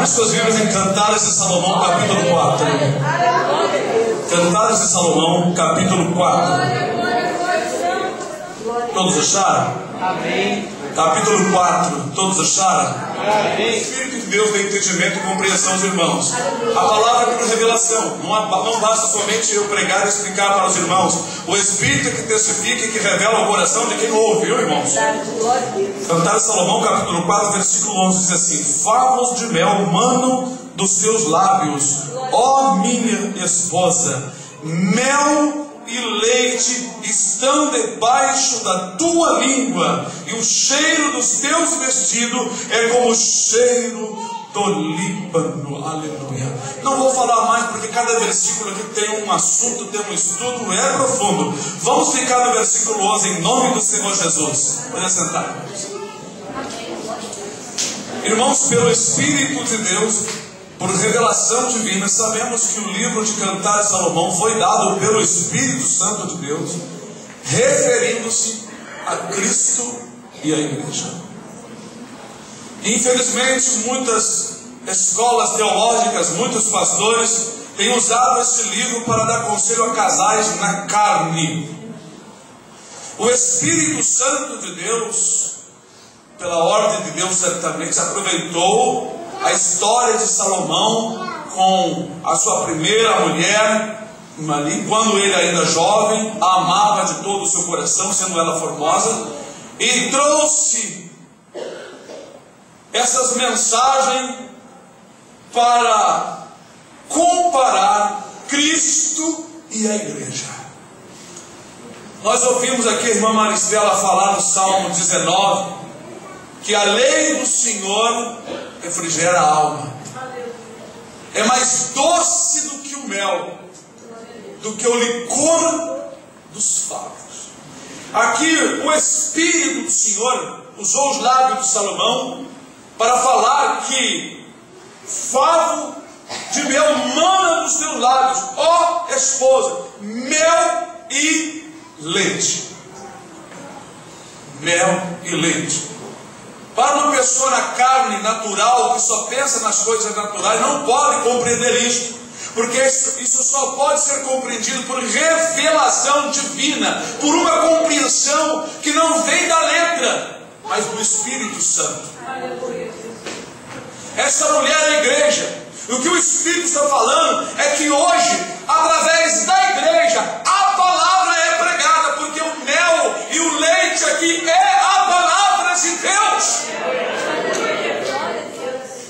suas Bíblias em Cantares de Salomão, capítulo 4. Cantares de Salomão, capítulo 4. Todos acharam? Amém. Capítulo 4. Todos acharam? Amém. O Espírito de Deus dá entendimento e compreensão aos irmãos. A palavra é por revelação. Não basta somente eu pregar e explicar para os irmãos. O Espírito que testifica e que revela o coração de quem ouve, viu, irmãos? Cantares de Salomão, capítulo 4, versículo 11, diz assim: favos de mel manam dos seus lábios, ó minha esposa, mel e leite estão debaixo da tua língua, e o cheiro dos teus vestidos é como o cheiro do Líbano. Aleluia. Não vou falar mais, porque cada versículo aqui tem um assunto, tem um estudo, é profundo. Vamos ficar no versículo 11, em nome do Senhor Jesus. Pode sentar. Irmãos, pelo Espírito de Deus, por revelação divina, sabemos que o livro de Cantares de Salomão foi dado pelo Espírito Santo de Deus, referindo-se a Cristo e à igreja. Infelizmente, muitas escolas teológicas, muitos pastores têm usado esse livro para dar conselho a casais na carne. O Espírito Santo de Deus, pela ordem de Deus, certamente aproveitou a história de Salomão com a sua primeira mulher, quando ele ainda jovem, a amava de todo o seu coração, sendo ela formosa, e trouxe essas mensagens para comparar Cristo e a igreja. Nós ouvimos aqui a irmã Maristela falar no Salmo 19, que a lei do Senhor refrigera a alma, é mais doce do que o mel, do que o licor dos favos. Aqui o Espírito do Senhor usou os lábios de Salomão para falar que favo de mel mana nos teus lábios, ó esposa, mel e leite. Mel e leite. Para uma pessoa na carne natural, que só pensa nas coisas naturais, não pode compreender isso, porque isso só pode ser compreendido por revelação divina, por uma compreensão que não vem da letra, mas do Espírito Santo. Essa mulher é a igreja. E o que o Espírito está falando é que hoje, através da igreja, a palavra é pregada, porque o mel e o leite aqui é a palavra de Deus.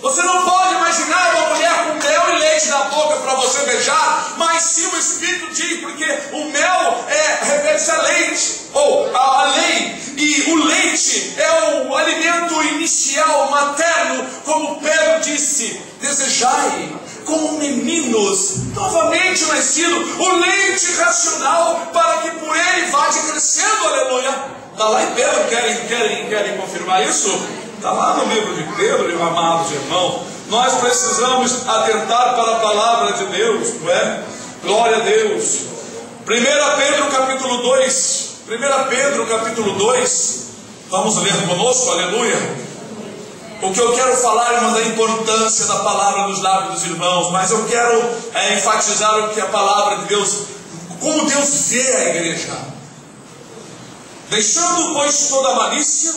Você não pode imaginar uma mulher com mel e leite na boca para você beijar, mas sim o Espírito diz, porque o mel refere-se a leite, ou a lei, e o leite é o alimento inicial, materno, como Pedro disse: desejai como meninos novamente nascidos o leite racional, para que por ele vá crescendo. Aleluia. Está lá em Pedro, querem confirmar isso? Está lá no livro de Pedro, amados irmãos. Nós precisamos atentar para a palavra de Deus, não é? Glória a Deus. 1 Pedro capítulo 2. 1 Pedro capítulo 2. Vamos ler conosco, aleluia. O que eu quero falar, irmão, da importância da palavra nos lábios dos irmãos, mas eu quero enfatizar o que a palavra de Deus, como Deus vê a igreja. Deixando, pois, toda a malícia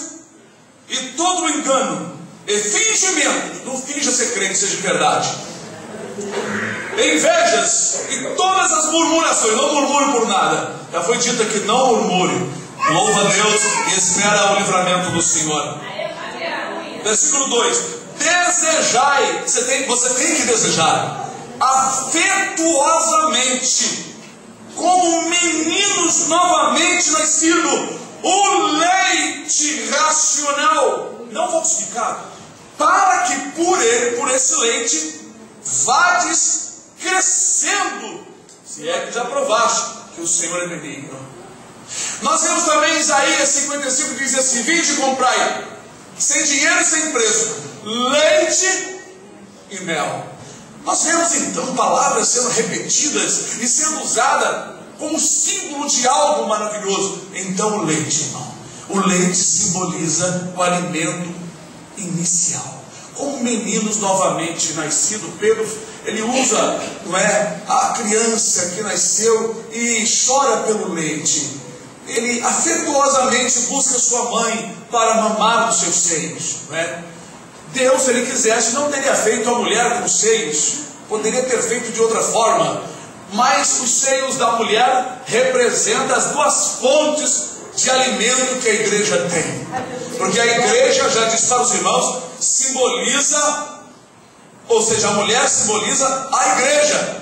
e todo o engano e fingimento, não finja ser crente, seja de verdade, invejas e todas as murmurações, não murmure por nada. Já foi dito aqui, não murmure. Louva a Deus e espera o livramento do Senhor. Versículo 2: desejai, você tem que desejar afetuosamente, como meninos novamente nascidos, o leite racional, não falsificado, para que por esse leite vades crescendo, se é que já provaste que o Senhor é benigno. Nós vemos também Isaías 55, que diz assim: vinde e comprai, sem dinheiro e sem preço, leite e mel. Nós vemos então palavras sendo repetidas e sendo usadas como símbolo de algo maravilhoso. Então o leite, irmão, o leite simboliza o alimento inicial, como meninos novamente nascidos. Pedro, ele usa, não é, a criança que nasceu e chora pelo leite. Ele afetuosamente busca sua mãe para mamar nos seus seios, não é? Deus, se ele quisesse, não teria feito a mulher com seios, poderia ter feito de outra forma, mas os seios da mulher representam as duas fontes de alimento que a igreja tem, porque a igreja, já disse para os irmãos, simboliza, ou seja, a mulher simboliza a igreja.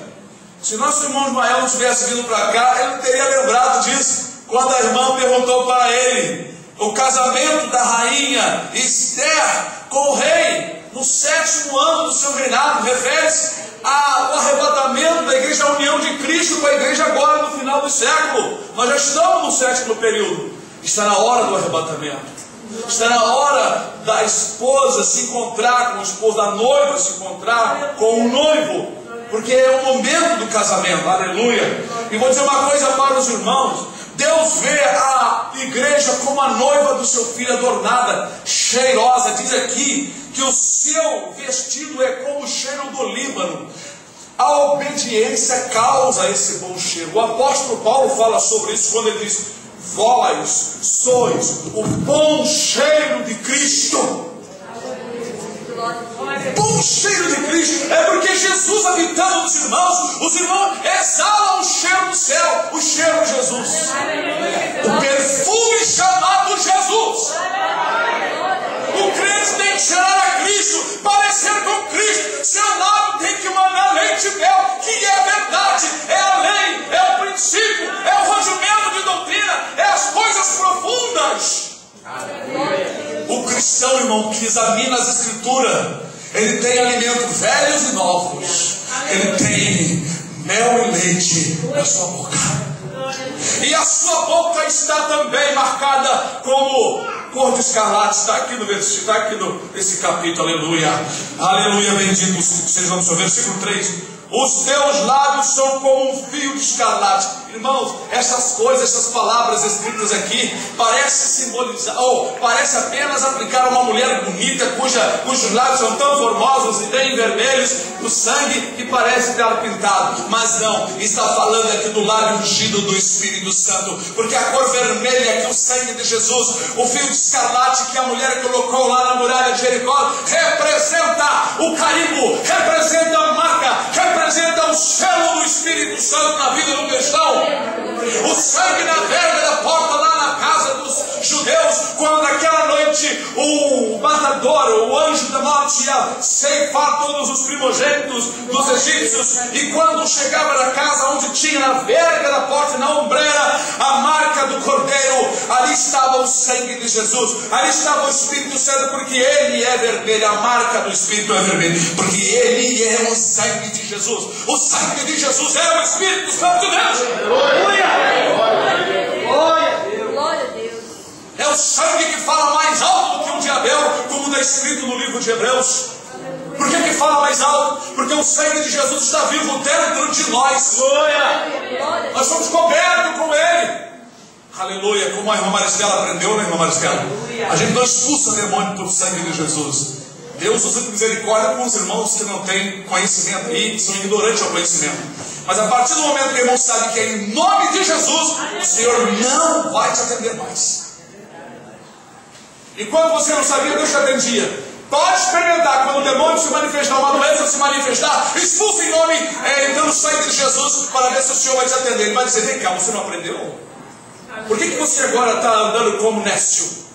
Se nosso irmão Ismael não tivesse vindo para cá, ele não teria lembrado disso, quando a irmã perguntou para ele o casamento da rainha Esther com o rei no 7º ano do seu reinado, refere-se ao arrebatamento da igreja, a união de Cristo com a igreja agora no final do século. Nós já estamos no 7º período. Está na hora do arrebatamento, está na hora da esposa se encontrar com o esposo, da noiva se encontrar com o noivo, porque é o momento do casamento. Aleluia. E vou dizer uma coisa para os irmãos: Deus vê a igreja como a noiva do seu filho, adornada, cheirosa. Diz aqui que o seu vestido é como o cheiro do Líbano. A obediência causa esse bom cheiro. O apóstolo Paulo fala sobre isso quando ele diz: vós sois o bom cheiro de Cristo. Bom cheiro de Cristo é porque Jesus habitando nos irmãos, os irmãos exalam o cheiro do céu, o cheiro de Jesus, o perfume chamado Jesus. O crente tem que cheirar a Cristo, parecer com Cristo. Seu lado tem que mandar leite e mel, que é a verdade, é a lei, é o princípio, é o rompimento de doutrina, é as coisas profundas. O cristão, irmão, que examina as escrituras, ele tem alimento velhos e novos, ele tem mel e leite na sua boca, e a sua boca está também marcada como cor de escarlate. Está aqui no versículo, está aqui nesse capítulo. Aleluia, aleluia, bendito seja o seu versículo 3. Os teus lábios são como um fio de escarlate. Irmãos, essas coisas, essas palavras escritas aqui, parece simbolizar, ou parece apenas aplicar a uma mulher bonita, cujos lábios são tão formosos e bem vermelhos, do sangue que parece ter pintado. Mas não, está falando aqui do lábio ungido do Espírito Santo, porque a cor vermelha que o sangue de Jesus, o fio de escarlate que a mulher colocou lá na muralha de Jericó, representa o carimbo, representa a marca, representa o selo do Espírito Santo na vida do cristão. O sangue na verga da porta lá na casa dos judeus, quando naquela noite o matador, o anjo da morte, ia ceifar todos os primogênitos dos egípcios, e quando chegava na casa onde tinha na verga da porta, na ombreira, a marca do cordeiro, ali estava o sangue de Jesus, ali estava o Espírito Santo, porque ele é vermelho, a marca do Espírito é vermelho, porque ele é o sangue de Jesus. O sangue de Jesus é o Espírito Santo de Deus. Glória a Deus. É o sangue que fala mais alto do que um de Abel, como está escrito no livro de Hebreus. Por que fala mais alto? Porque o sangue de Jesus está vivo dentro de nós. Nós somos cobertos com ele. Aleluia. Como a irmã Maristela aprendeu, né, irmã Maristela? A gente não expulsa demônio pelo sangue de Jesus. Deus usa misericórdia com os irmãos que não têm conhecimento e são ignorantes ao conhecimento. Mas a partir do momento que o irmão sabe que é em nome de Jesus, o Senhor não vai te atender mais. E quando você não sabia, Deus te atendia. Pode experimentar, quando o demônio se manifestar, uma doença se manifestar, expulsa em nome, dando sangue de Jesus, para ver se o Senhor vai te atender. Ele vai dizer: vem cá, você não aprendeu? Por que você agora está andando como nécio?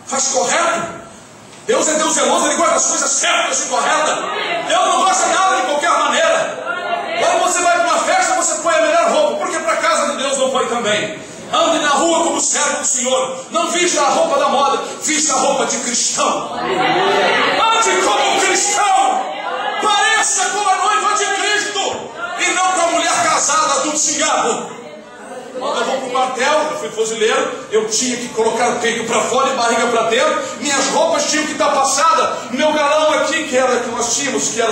Faz correto? Deus é Deus zeloso, Ele gosta das coisas certas e corretas. Deus não gosta nada de qualquer maneira. Quando você vai para uma festa, você põe a melhor roupa, porque para a casa de Deus não foi também. Ande na rua como servo do Senhor. Não vista a roupa da moda, vista a roupa de cristão. Ande como cristão. Pareça como a noiva de Cristo, e não com a mulher casada do cigarro. Quando eu vou para o quartel, eu fui fuzileiro, eu tinha que colocar o peito para fora e barriga para dentro. Minhas roupas tinham que estar passadas. Meu galão aqui, que nós tínhamos, que era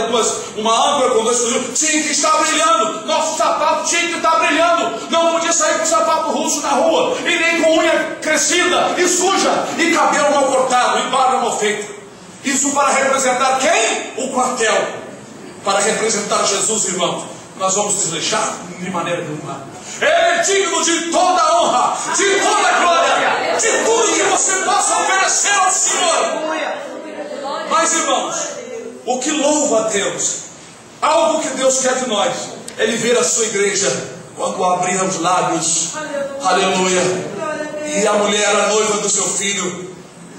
uma âncora com 2 fuzis, tinha que estar brilhando. Nosso sapato tinha que estar brilhando. Não podia sair com sapato russo na rua, e nem com unha crescida e suja, e cabelo mal cortado, e barba mal feita. Isso para representar quem? O quartel. Para representar Jesus, irmãos. Nós vamos desleixar de maneira nenhuma. Ele é digno de toda a honra, de toda a glória, de tudo que você possa oferecer ao Senhor. Mas, irmãos, o que louva a Deus, algo que Deus quer de nós, Ele ver a sua igreja quando abrir os lábios, aleluia, e a mulher, a noiva do seu filho,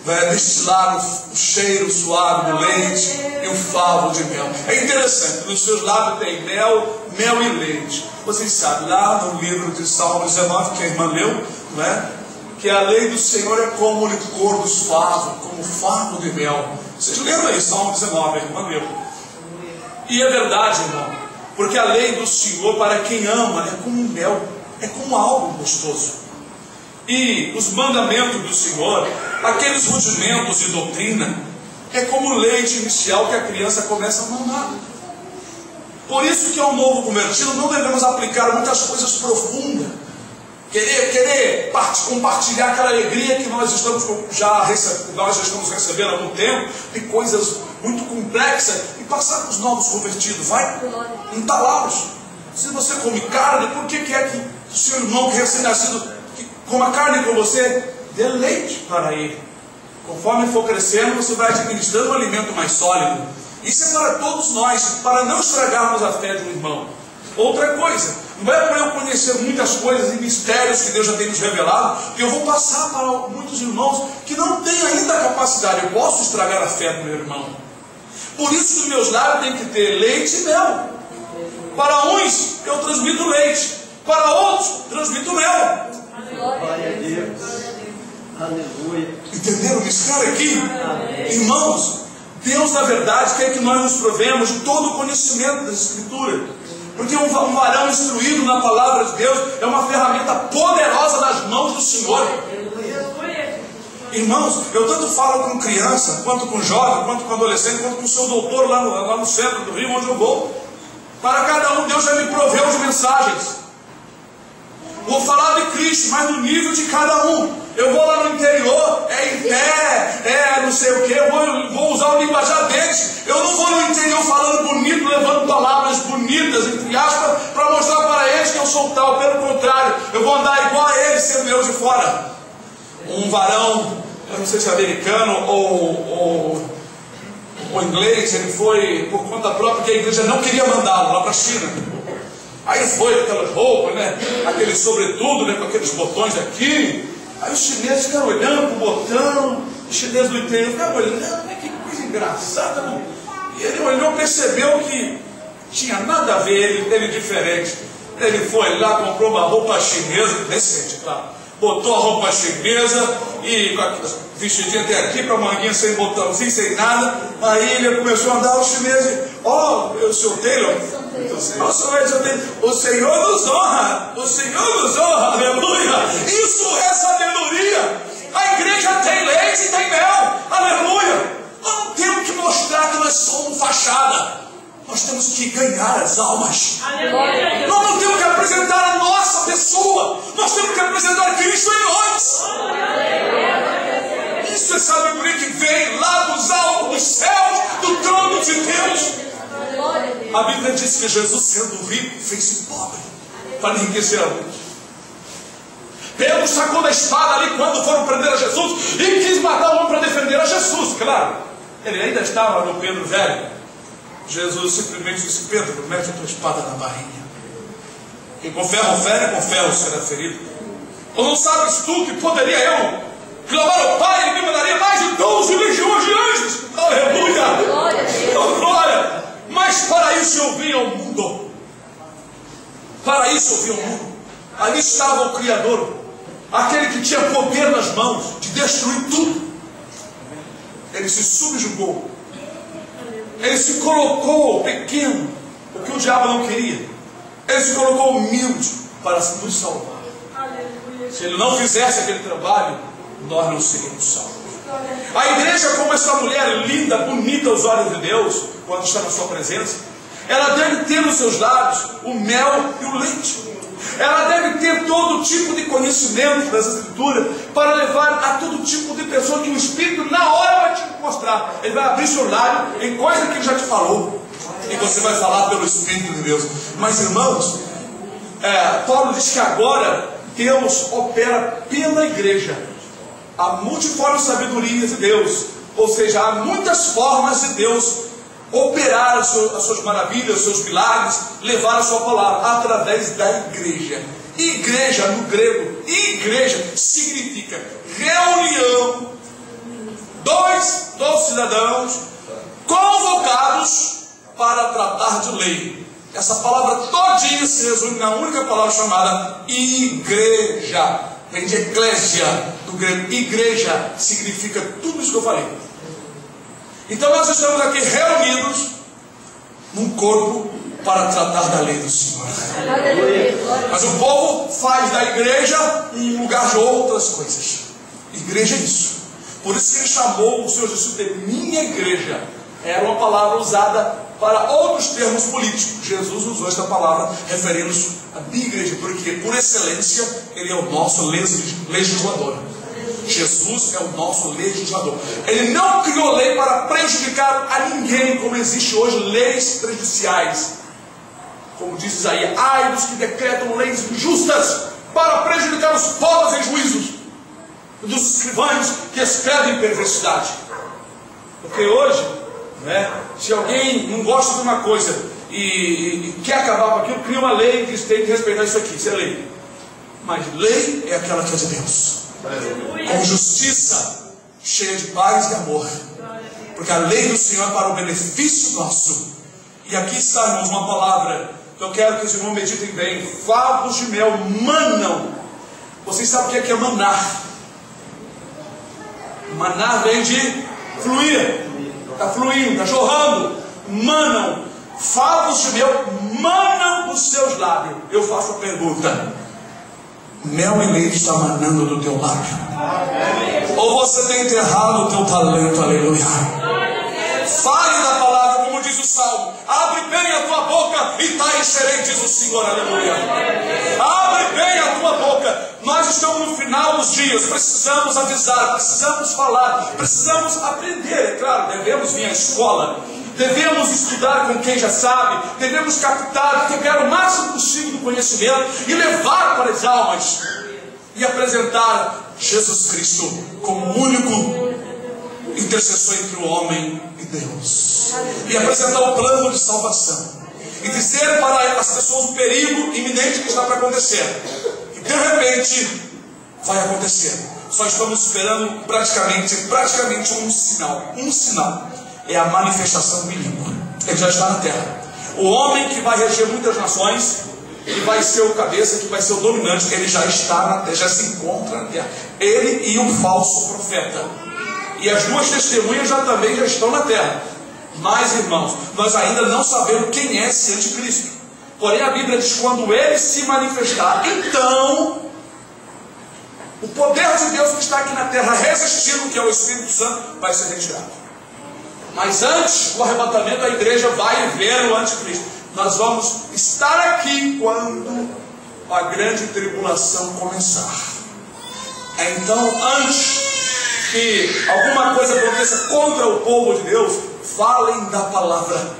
vai destilar o cheiro suave do leite e o favo de mel. É interessante, nos seus lábios tem mel e leite. Vocês sabem, lá no livro de Salmo 19, que a irmã leu, não é? Que a lei do Senhor é como o licor dos favos, como favo de mel. Vocês leram aí, Salmo 19, a irmã leu. E é verdade, irmão, porque a lei do Senhor, para quem ama, é como mel, é como algo gostoso. E os mandamentos do Senhor, aqueles rudimentos de doutrina, é como o leite inicial que a criança começa a mamar. Por isso que ao novo convertido não devemos aplicar muitas coisas profundas, querer compartilhar aquela alegria que nós já estamos recebendo há algum tempo, de coisas muito complexas, e passar para os novos convertidos, vai entalá-los. Se você come carne, por que é que o seu irmão que é recém-nascido coma carne com você? Dê leite para ele. Conforme for crescendo, você vai administrando um alimento mais sólido. Isso é para todos nós, para não estragarmos a fé do irmão. Outra coisa, não é para eu conhecer muitas coisas e mistérios que Deus já tem nos revelado, que eu vou passar para muitos irmãos que não têm ainda a capacidade. Eu posso estragar a fé do meu irmão. Por isso que os meus lábios têm que ter leite e mel. Para uns eu transmito leite, para outros transmito mel. Glória a Deus. Aleluia. Entenderam esse cara aqui? Amém. Irmãos, Deus na verdade quer que nós nos provemos de todo o conhecimento da Escritura. Porque um varão instruído na palavra de Deus é uma ferramenta poderosa nas mãos do Senhor. Irmãos, eu tanto falo com criança, quanto com jovem, quanto com adolescente, quanto com o seu doutor lá no centro do Rio, onde eu vou. Para cada um, Deus já me proveu de mensagens. Vou falar de Cristo, mas no nível de cada um. Eu vou lá no interior, em pé, não sei o que, eu vou usar o linguajar deles. Eu não vou no interior falando bonito, levando palavras bonitas, entre aspas, para mostrar para eles que eu sou tal. Pelo contrário, eu vou andar igual a eles, sendo eu de fora. Um varão, eu não sei se é americano ou inglês, ele foi por conta própria, porque a igreja não queria mandá-lo lá para a China. Aí foi com aquelas roupas, né? Aquele sobretudo, né? Com aqueles botões aqui. Aí os chineses ficaram olhando para o botão. Os chineses do interior ficaram olhando, né? Que coisa engraçada, não? E ele olhou, percebeu que tinha nada a ver, ele diferente. Ele foi lá, comprou uma roupa chinesa, decente, claro. Botou a roupa chinesa e com aquele vestidinho até aqui, com a manguinha sem botãozinho, sem nada. Aí ele começou a andar, os chineses, o seu Taylor, o Senhor nos honra, o Senhor nos honra, aleluia. Isso é sabedoria. A igreja tem leite e tem mel, aleluia. Nós não temos que mostrar que nós somos fachada. Nós temos que ganhar as almas. Aleluia. Nós não temos que apresentar a nossa pessoa. Nós temos que apresentar Cristo em nós. Aleluia. Isso é sabedoria que vem lá dos altos, dos céus, do trono de Deus. A Bíblia diz que Jesus, sendo rico, fez-se pobre para enriquecer a muitos. Pedro sacou da espada ali quando foram prender a Jesus e quis matar um homem para defender a Jesus. Claro, ele ainda estava no Pedro velho. Jesus simplesmente disse: Pedro, mete a tua espada na barriga. E com ferro fere, com ferro será ferido. Ou não sabes tu que poderia eu clamar ao Pai, Ele me mandaria mais de 12 legiões de anjos? Aleluia! Glória! Mas para isso eu vim ao mundo. Para isso eu vim ao mundo. Ali estava o Criador, aquele que tinha poder nas mãos de destruir tudo. Ele se subjugou. Ele se colocou pequeno, o que o diabo não queria. Ele se colocou humilde para nos salvar. Aleluia. Se ele não fizesse aquele trabalho, nós não seríamos salvos. A igreja, como essa mulher linda, bonita aos olhos de Deus, quando está na sua presença, ela deve ter nos seus lábios o mel e o leite. Ela deve ter todo tipo de conhecimento das Escrituras para levar a todo tipo de pessoa que o Espírito na hora vai te mostrar. Ele vai abrir seu lábio em coisa que ele já te falou e você vai falar pelo Espírito de Deus. Mas irmãos, Paulo diz que agora Deus opera pela igreja. Há multiforme sabedoria de Deus, ou seja, há muitas formas de Deus operar as suas maravilhas, os seus milagres, levar a sua palavra através da igreja. Igreja, no grego, igreja significa reunião dos cidadãos convocados para tratar de lei. Essa palavra todinha se resume na única palavra chamada igreja. Vem de eclésia, do grego. Igreja significa tudo isso que eu falei. Então nós estamos aqui reunidos num corpo para tratar da lei do Senhor. Mas o povo faz da igreja um lugar de outras coisas. Igreja é isso. Por isso que ele chamou os seus discípulos de minha igreja. Era uma palavra usada para outros termos políticos. Jesus usou esta palavra referindo-se à minha igreja, porque por excelência ele é o nosso legislador. Jesus é o nosso legislador. Ele não criou lei para prejudicar a ninguém, como existe hoje leis prejudiciais. Como diz Isaías, ai dos que decretam leis injustas para prejudicar os povos em juízos, dos escrivães que escrevem perversidade. Porque hoje, se alguém não gosta de uma coisa e quer acabar com aquilo, cria uma lei que tem que respeitar isso aqui, isso é lei. Mas lei é aquela que é de Deus, com justiça, cheia de paz e amor, porque a lei do Senhor é para o benefício nosso. E aqui está, irmãos, uma palavra que eu quero que os irmãos meditem bem. Favos de mel manam. Vocês sabem o que é manar? Manar vem de fluir, está fluindo, está jorrando. Manam, favos de mel manam dos seus lábios. Eu faço a pergunta: mel e leite está manando do teu lábio? Ou você tem enterrado o teu talento? Aleluia. Fale da palavra, como diz o Salmo. Abre bem a tua boca e tá encherei, diz o Senhor. Aleluia. Abre bem a tua boca. Nós estamos no final dos dias. Precisamos avisar, precisamos falar, precisamos aprender. É claro, devemos vir à escola, devemos estudar com quem já sabe, devemos captar, pegar o máximo possível do conhecimento e levar para as almas e apresentar Jesus Cristo como o único intercessor entre o homem e Deus, e apresentar o plano de salvação, e dizer para as pessoas o perigo iminente que está para acontecer, que de repente vai acontecer. Só estamos esperando praticamente um sinal, é a manifestação bilíngue. Ele já está na terra. O homem que vai reger muitas nações, que vai ser o cabeça, que vai ser o dominante, ele já está na terra, já se encontra na terra. Ele e o falso profeta. E as duas testemunhas já estão na terra. Mas, irmãos, nós ainda não sabemos quem é esse anticristo. Porém, a Bíblia diz que quando ele se manifestar, então o poder de Deus que está aqui na terra resistindo, que é o Espírito Santo, vai ser retirado. Mas antes do arrebatamento, a igreja vai ver o anticristo. Nós vamos estar aqui quando a grande tribulação começar. Então, antes que alguma coisa aconteça contra o povo de Deus, falem da palavra.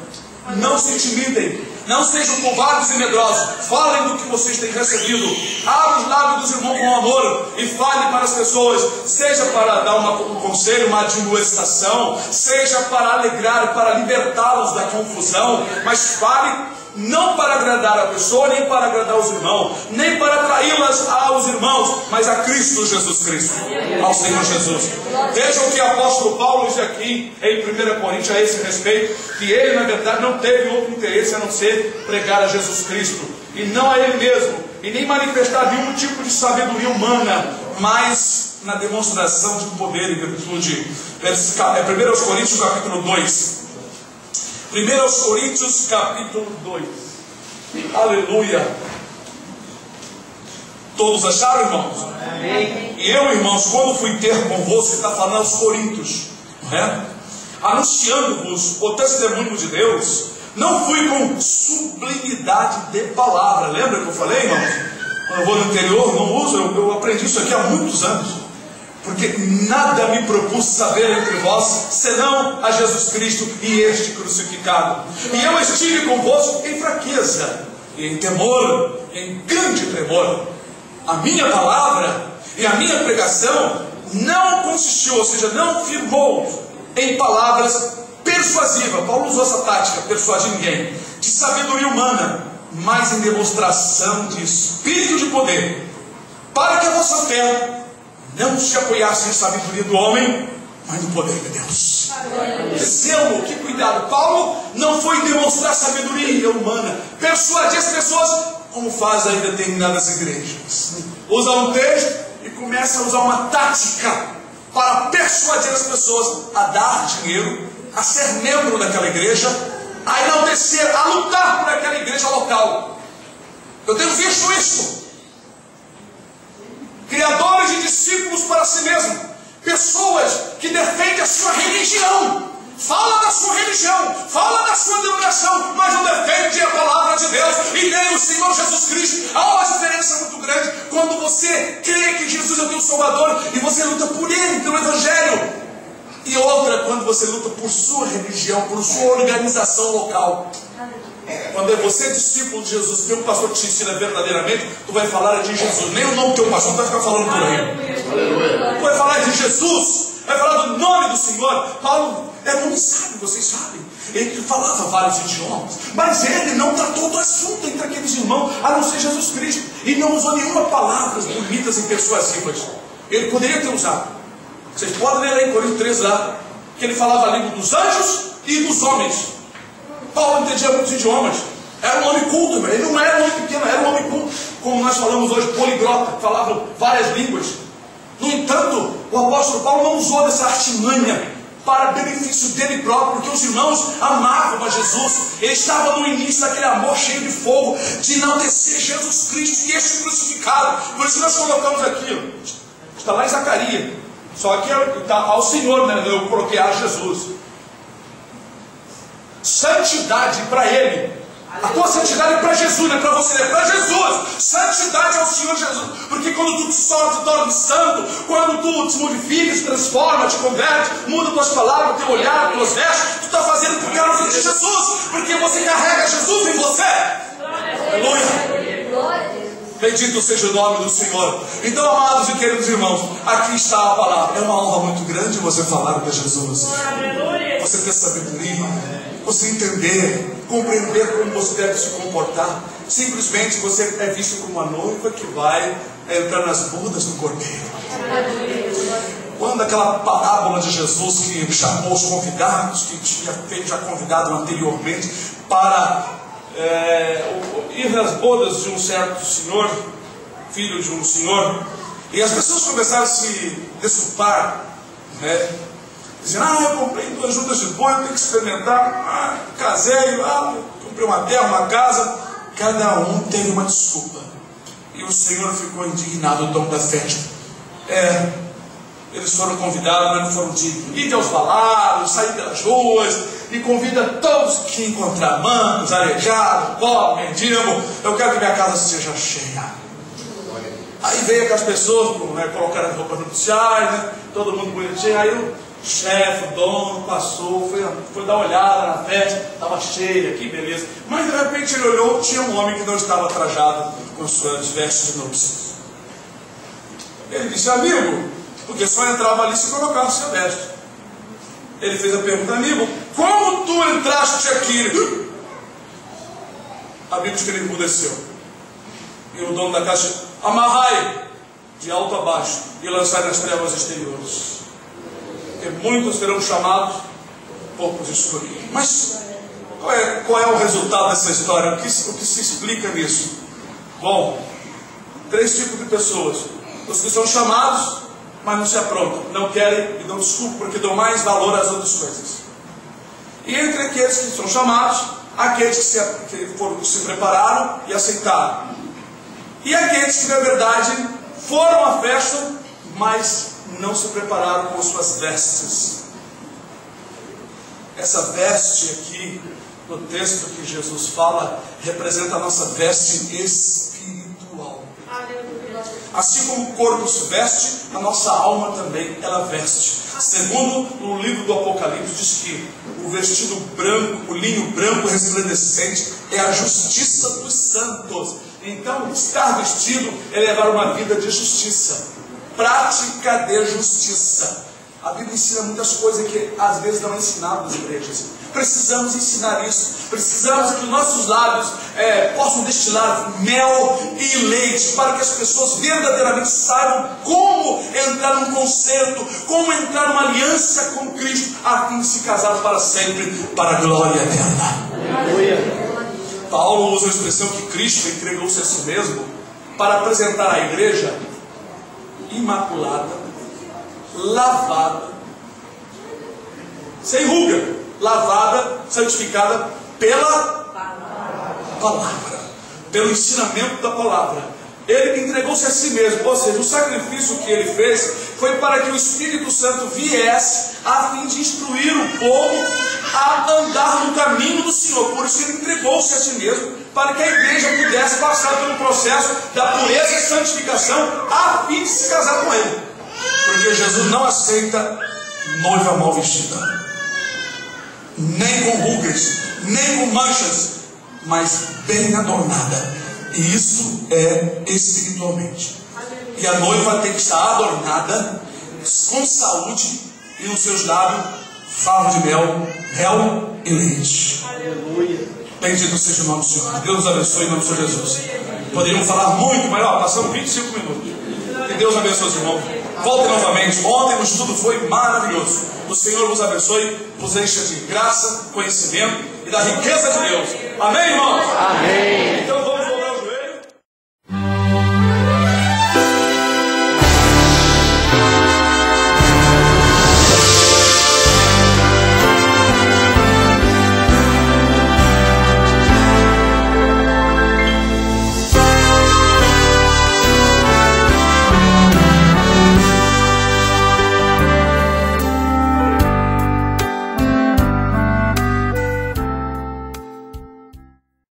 Não se intimidem, não sejam covardes e medrosos. Falem do que vocês têm recebido. Abra os lábios dos irmãos com amor e fale para as pessoas, seja para dar um conselho, uma admoestação, seja para alegrar, para libertá-los da confusão, mas fale não para agradar a pessoa, nem para agradar os irmãos, nem para atraí-las aos irmãos, mas a Cristo Jesus Cristo, ao Senhor Jesus. Vejam o que o apóstolo Paulo diz aqui em 1 Coríntios a esse respeito, que ele na verdade não teve outro interesse a não ser pregar a Jesus Cristo, e não a ele mesmo, e nem manifestar nenhum tipo de sabedoria humana, mas na demonstração de poder e virtude. 1 Coríntios capítulo 2. 1 Coríntios capítulo 2. Aleluia. Todos acharam, irmãos? Amém. E eu, irmãos, quando fui ter convosco, está falando aos coríntios, anunciando-vos o testemunho de Deus, Não fui com sublimidade de palavra. Lembra que eu falei, irmãos? Quando eu vou no interior, não uso, eu aprendi isso aqui há muitos anos. Porque nada me propus saber entre vós, senão a Jesus Cristo e este crucificado. E eu estive convosco em fraqueza, em temor, em grande tremor. A minha palavra e a minha pregação não consistiu, ou seja, não firmou em palavras persuasivas. Paulo usou essa tática, persuadir ninguém, de sabedoria humana, mas em demonstração de espírito de poder, para que a vossa fé não se apoiasse em sabedoria do homem, mas no poder de Deus. Zelo, que cuidado. Paulo não foi demonstrar sabedoria humana, persuadir as pessoas, como faz aí determinadas igrejas. Usa um texto e começa a usar uma tática para persuadir as pessoas a dar dinheiro, a ser membro daquela igreja, a enaltecer, a lutar por aquela igreja local. Eu tenho visto isso. Criadores de discípulos para si mesmo, pessoas que defendem a sua religião, fala da sua religião, fala da sua denominação, mas não defende a palavra de Deus e nem o Senhor Jesus Cristo. Há uma diferença muito grande quando você crê que Jesus é o teu Salvador e você luta por Ele, pelo Evangelho, e outra quando você luta por sua religião, por sua organização local. Quando você é discípulo de Jesus, teu pastor te ensina verdadeiramente, tu vai falar de Jesus, nem o nome do teu pastor vai ficar falando por aí. Tu vai falar de Jesus, vai falar do nome do Senhor. Paulo era um sábio, vocês sabem. Ele falava vários idiomas, mas ele não tratou do assunto entre aqueles irmãos, a não ser Jesus Cristo, e não usou nenhuma palavras bonitas e persuasivas. Ele poderia ter usado. Vocês podem ler aí em Coríntios 13 lá, que ele falava a língua dos anjos e dos homens. Paulo entendia muitos idiomas, era um homem culto, ele não era um homem pequeno, era um homem culto, como nós falamos hoje, poliglota, falava várias línguas. No entanto, o apóstolo Paulo não usou dessa artimanha para benefício dele próprio, porque os irmãos amavam a Jesus, ele estava no início daquele amor cheio de fogo, de enaltecer Jesus Cristo e este crucificado. Por isso nós colocamos aqui, está lá em Zacarias, só que está ao Senhor, né? Eu coloquei a Jesus. Santidade para Ele. A tua santidade é para Jesus, não é para você, é para Jesus. Santidade ao Senhor Jesus. Porque quando tu te tornas santo, quando tu te modifica, te transforma, te converte, muda tuas palavras, teu olhar, tuas vestes, tu está fazendo por causa de Jesus, porque você carrega Jesus em você. Aleluia. Glória a Deus. Bendito seja o nome do Senhor. Então, amados e queridos irmãos, aqui está a palavra. É uma honra muito grande você falar de Jesus. Você ter sabedoria, você entender, compreender como você deve se comportar. Simplesmente você é visto como uma noiva que vai entrar nas bodas do Cordeiro. Quando aquela parábola de Jesus que chamou os convidados, que tinha feito já convidado anteriormente para ir nas bodas de um certo senhor, filho de um senhor, e as pessoas começaram a se desculpar, né? Dizendo, eu comprei 2 juntas de boi, tenho que experimentar, casei, comprei uma terra, uma casa. Cada um teve uma desculpa, e o Senhor ficou indignado, o dono da festa. Eles foram convidados, mas não foram dignos. Ide aos balados, sair pelas ruas, e convida todos que encontrar, mancos, aleijados, pobre, mendigo. Eu quero que minha casa seja cheia. Aí veio aquelas pessoas, colocaram as roupas nupciais, né? Todo mundo bonitinho. Aí o chefe, o dono, passou, foi dar uma olhada na festa, estava cheia, que beleza. Mas de repente ele olhou, tinha um homem que não estava trajado com suas vestes núpcias. Ele disse, amigo, porque só entrava ali se colocava o seu veste. Ele fez a pergunta, amigo, como tu entraste aqui? A Bíblia diz que ele emudeceu. E o dono da casa, amarrai de alto a baixo e lançai nas trevas exteriores. Porque muitos serão chamados, poucos escolhidos. Mas qual é o resultado dessa história? O que se explica nisso? Bom, 3 tipos de pessoas. Os que são chamados, mas não se aprontam, não querem e dão desculpa, porque dão mais valor às outras coisas. E entre aqueles que são chamados, aqueles que se prepararam e aceitaram. E aqueles que na verdade foram à festa, mas não se prepararam com suas vestes. Essa veste aqui no texto que Jesus fala, representa a nossa veste espiritual. Assim como o corpo se veste, a nossa alma também, ela veste. Segundo, no livro do Apocalipse, diz que o vestido branco, o linho branco resplandecente, é a justiça dos santos. Então, estar vestido é levar uma vida de justiça, prática de justiça. A Bíblia ensina muitas coisas que às vezes não é ensinado nas igrejas. Precisamos ensinar isso. Precisamos que os nossos lábios possam destilar mel e leite, para que as pessoas verdadeiramente saibam como entrar num concerto, como entrar numa aliança com Cristo, a fim de se casar para sempre, para a glória eterna. Aleluia. Paulo usa a expressão que Cristo entregou-se a si mesmo para apresentar a igreja imaculada, lavada, sem ruga, lavada, santificada pela palavra, pelo ensinamento da palavra. Ele entregou-se a si mesmo, ou seja, o sacrifício que ele fez foi para que o Espírito Santo viesse a fim de instruir o povo a andar no caminho do Senhor. Por isso ele entregou-se a si mesmo, para que a igreja pudesse passar pelo processo da pureza e santificação a fim de se casar com ele. Porque Jesus não aceita noiva mal vestida, nem com rugas, nem com manchas, mas bem adornada. E isso é espiritualmente. E a noiva tem que estar adornada, com saúde, e nos seus lábios favo de mel e leite. Aleluia. Bendito seja o nome do Senhor. Deus nos abençoe em nome do Senhor Jesus. Poderíamos falar muito, mas passamos 25 minutos. Que Deus abençoe os irmãos. Volte novamente. Ontem o estudo foi maravilhoso. O Senhor vos abençoe, vos encha de graça, conhecimento e da riqueza de Deus. Amém, irmãos? Amém. Então,